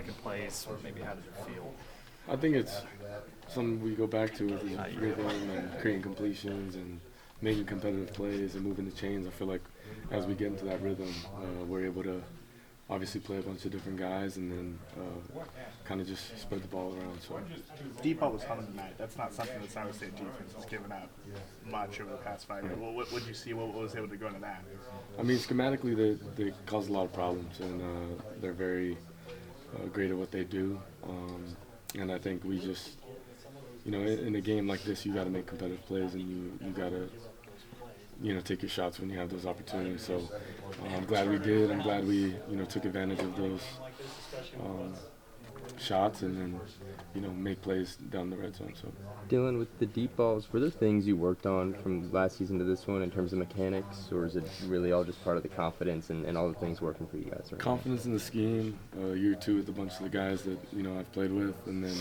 making plays, or maybe how did it feel? I think it's something we go back to with the rhythm and creating completions and making competitive plays and moving the chains. I feel like as we get into that rhythm, we're able to obviously play a bunch of different guys and then kind of just spread the ball around. So Deep ball was humming tonight. That's not something that Iowa State defense has given up much over the past 5 years. What did you see? What was able to go into that? I mean, schematically, they cause a lot of problems, and they're very great at what they do. And I think we just, in a game like this, you got to make competitive plays, and you got to, take your shots when you have those opportunities. So I'm glad we did. I'm glad we, took advantage of those shots and then, make plays down the red zone. So, Dillon, with the deep balls, were there things you worked on from last season to this one in terms of mechanics, or is it really all just part of the confidence and all the things working for you guys? Right confidence in the scheme, year two with a bunch of the guys that, I've played with, and then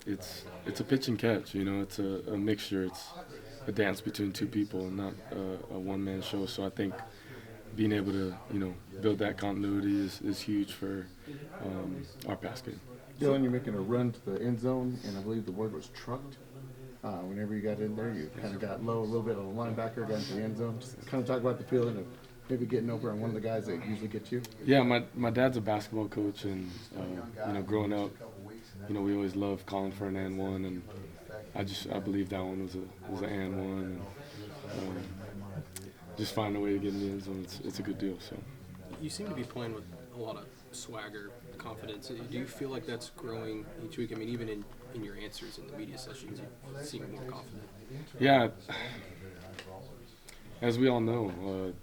it's a pitch and catch, it's a mixture. It's a dance between two people and not a one-man show. So I think being able to, build that continuity is huge for our pass game. Dillon, you're making a run to the end zone, and I believe the word was trucked. Whenever you got in there, you kind of got low a little bit of a linebacker, got into the end zone. Just kind of talk about the feeling of maybe getting over on one of the guys that usually gets you. Yeah, my dad's a basketball coach, and growing up, we always loved calling for an and one, and I believe that one was an and one, and just find a way to get in the end zone. It's a good deal. So you seem to be playing with a lot of swagger, confidence. Do you feel like that's growing each week? I mean, even in your answers in the media sessions, you seem more confident. Yeah, as we all know,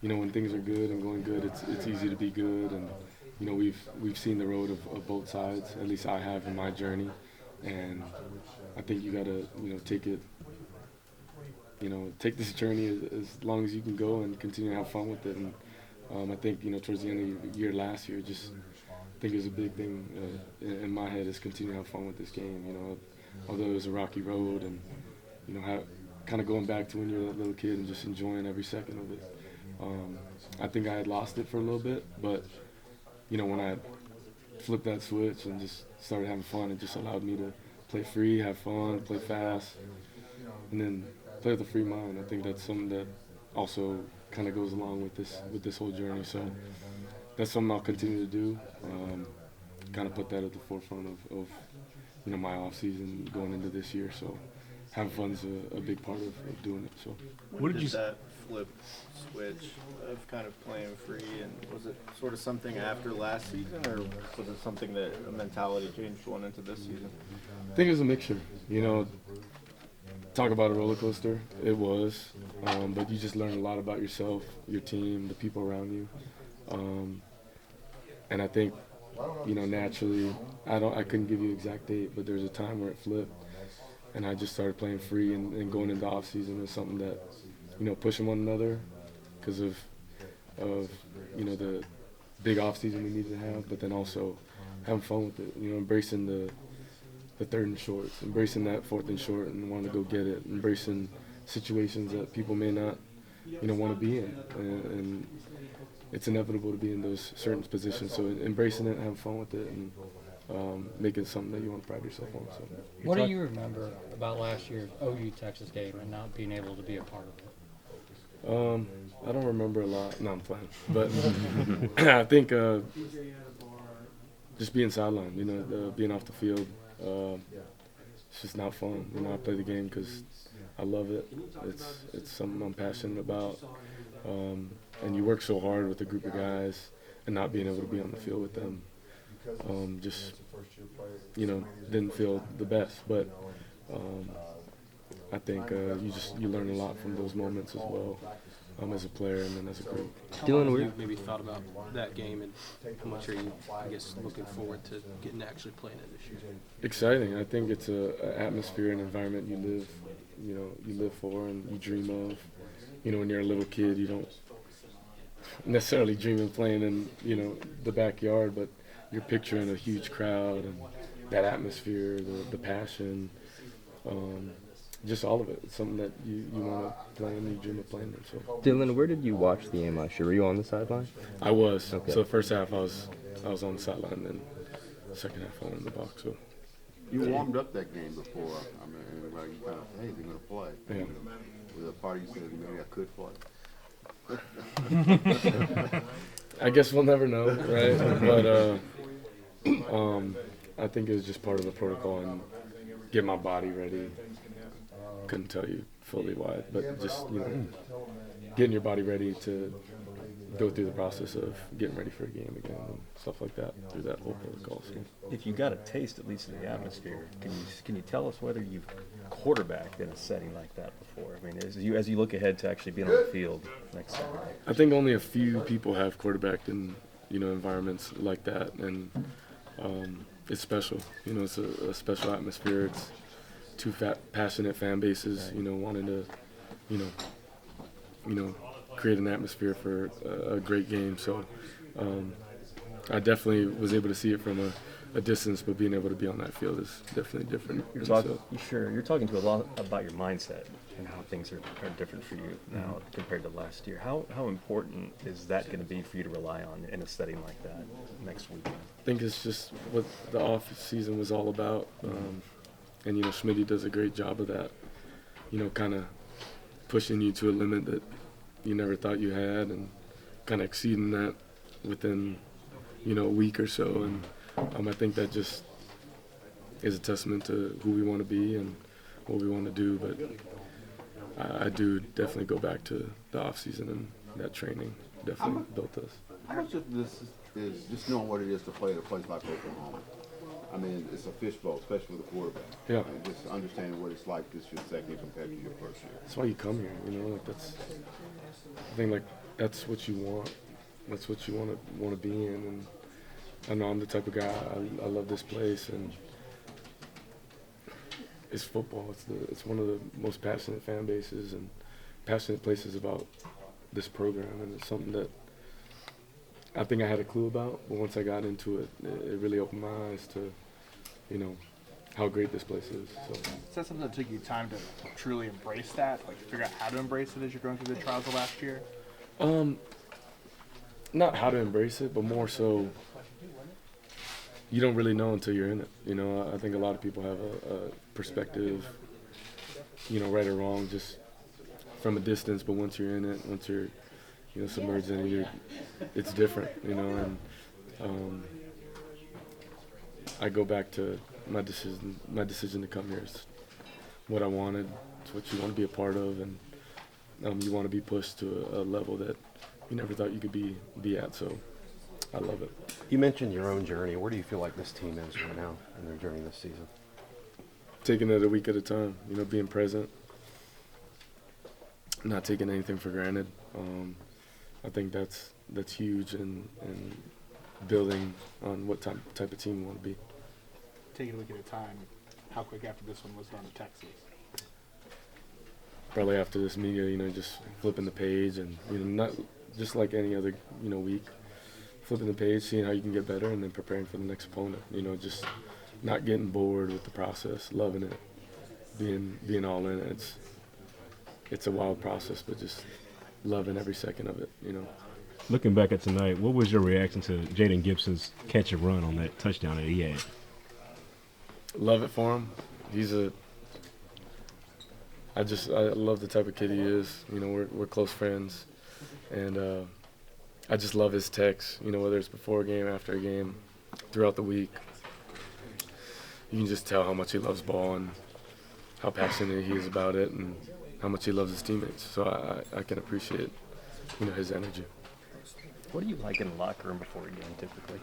when things are good and going good, it's easy to be good, and we've seen the road of both sides. At least I have in my journey, and I think you gotta take it. Take this journey as long as you can go and continue to have fun with it. And I think towards the end of the year last year, just I think it was a big thing in my head is continue to have fun with this game. Although it was a rocky road, and kind of going back to when you were a little kid and just enjoying every second of it. I think I had lost it for a little bit, but when I flipped that switch and just started having fun, it just allowed me to play free, have fun, play fast, and then play with a free mind. I think that's something that also kind of goes along with this whole journey. So that's something I'll continue to do. Kind of put that at the forefront of my off season going into this year. So having fun's a big part of doing it. So What did that flip switch of kind of playing free, and was it sort of something after last season, or was it something that a mentality change going into this season? I think it was a mixture. Talk about a roller coaster. It was, but you just learn a lot about yourself, your team, the people around you, and I think, naturally, I couldn't give you an exact date, but there was a time where it flipped, and I just started playing free, and going into off season was something that, pushing one another, because of the big off season we needed to have, but then also having fun with it, embracing the third and shorts, embracing that fourth and short and wanting to go get it, embracing situations that people may not, want to be in. And it's inevitable to be in those certain positions. So embracing it, having fun with it, and making it something that you want to pride yourself on. So. What do you remember about last year's OU Texas game and not being able to be a part of it? I don't remember a lot. No, I'm playing. But I think just being sidelined, being off the field. It's just not fun. I play the game because I love it. It's something I'm passionate about. And you work so hard with a group of guys, and not being able to be on the field with them, just didn't feel the best. But I think you learn a lot from those moments as well, as a player and then as a group. Dillon, you maybe thought about that game, and how much are you, I guess, looking forward to getting to actually playing it this year? Exciting. I think it's an atmosphere and environment you live for and you dream of. When you're a little kid, you don't necessarily dream of playing in, the backyard, but you're picturing a huge crowd and that atmosphere, the passion. just all of it. It's something that you want to play and you dream of playing in. So Dylan, where did you watch the game last year? Were you on the sideline? I was. Okay. So the first half I was on the sideline, then the second half I was in the box. So You warmed up that game before. I mean, everybody kind of, hey, they're going to play. yeah. With a party said, maybe I could play. I guess we'll never know, right? But I think it was just part of the protocol and get my body ready. Couldn't tell you fully why, but just getting your body ready to go through the process of getting ready for a game again and stuff like that through that whole protocol. So. If you got a taste, at least of the atmosphere, can you tell us whether you've quarterbacked in a setting like that before? I mean, as you look ahead to actually being on the field next Saturday. I think only a few people have quarterbacked in environments like that, and it's special. It's a special atmosphere. It's two passionate fan bases. Wanting to create an atmosphere for a great game. So I definitely was able to see it from a distance, but being able to be on that field is definitely different. You're talking to a lot about your mindset and how things are different for you now compared to last year. How important is that going to be for you to rely on in a setting like that next weekend? I think it's just what the off season was all about, and Schmitty does a great job of that. Kind of pushing you to a limit that you never thought you had, and kind of exceeding that within a week or so. And I think that just is a testament to who we want to be and what we want to do. But I do definitely go back to the off season, and that training definitely built us. How much of this is just knowing what it is to play at a place like Oklahoma? I mean, it's a fishbowl, especially with a quarterback. Yeah. And just understanding what it's like this your second compared to your first year. That's why you come here, I think that's what you want. That's what you want to be in. And I know I'm the type of guy. I love this place, and it's football. It's one of the most passionate fan bases and passionate places about this program, and it's something that I think I had a clue about, but once I got into it, it really opened my eyes to, how great this place is. So. Is that something that took you time to truly embrace that, like figure out how to embrace it as you're going through the trials of last year? Not how to embrace it, but more so you don't really know until you're in it. I think a lot of people have a perspective, right or wrong, just from a distance, but once you're in it, once you're submerged in it, it's different, and I go back to my decision to come here. It's what I wanted. It's what you want to be a part of, and you want to be pushed to a level that you never thought you could be at, so I love it. You mentioned your own journey. Where do you feel like this team is right now in their journey this season? Taking it a week at a time, being present, not taking anything for granted. I think that's huge in building on what type of team you want to be. Take it a week at a time. How quick after this one was done to Texas? Probably after this media, just flipping the page and, not just like any other, week, flipping the page, seeing how you can get better, and then preparing for the next opponent. Just not getting bored with the process, loving it, being all in it. It's a wild process, but just loving every second of it, Looking back at tonight, what was your reaction to Jaden Gibson's catch and run on that touchdown that he had? Love it for him. I love the type of kid he is. We're close friends, and I just love his texts. Whether it's before a game, after a game, throughout the week. You can just tell how much he loves ball and how passionate he is about it, and how much he loves his teammates. So I can appreciate, his energy. What do you like in the locker room before a game typically?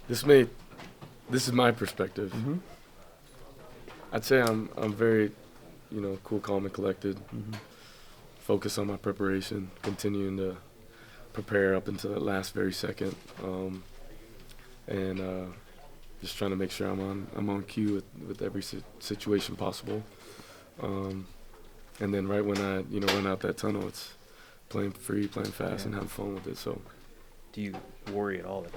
This is my perspective. Mm-hmm. I'd say I'm very, cool, calm, and collected. Mm-hmm. Focus on my preparation, continuing to prepare up until that last very second, and just trying to make sure I'm on cue with every situation possible. And then right when I run out that tunnel, it's playing free, playing fast, and having fun with it. So. Do you worry at all that